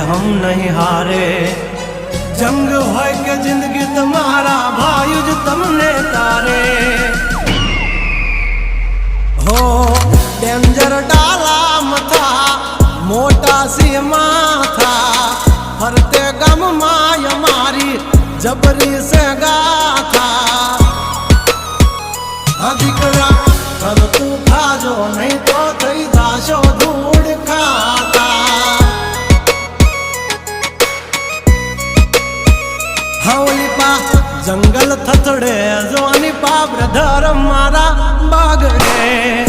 हम नहीं हारे। जंग होय के जिंदगी तुम्हारा भाई जो तुमने तारे हो। डेंजर डाला मथा मोटा सी माथा फरते गम माय मारी जबरी से गाथा। अधिकरा कर तू खाजो नहीं तो थई जाशो धूड़ खाता। हवली पा जंगल थथड़े जोनी पा ब्रधर मारा बागड़े।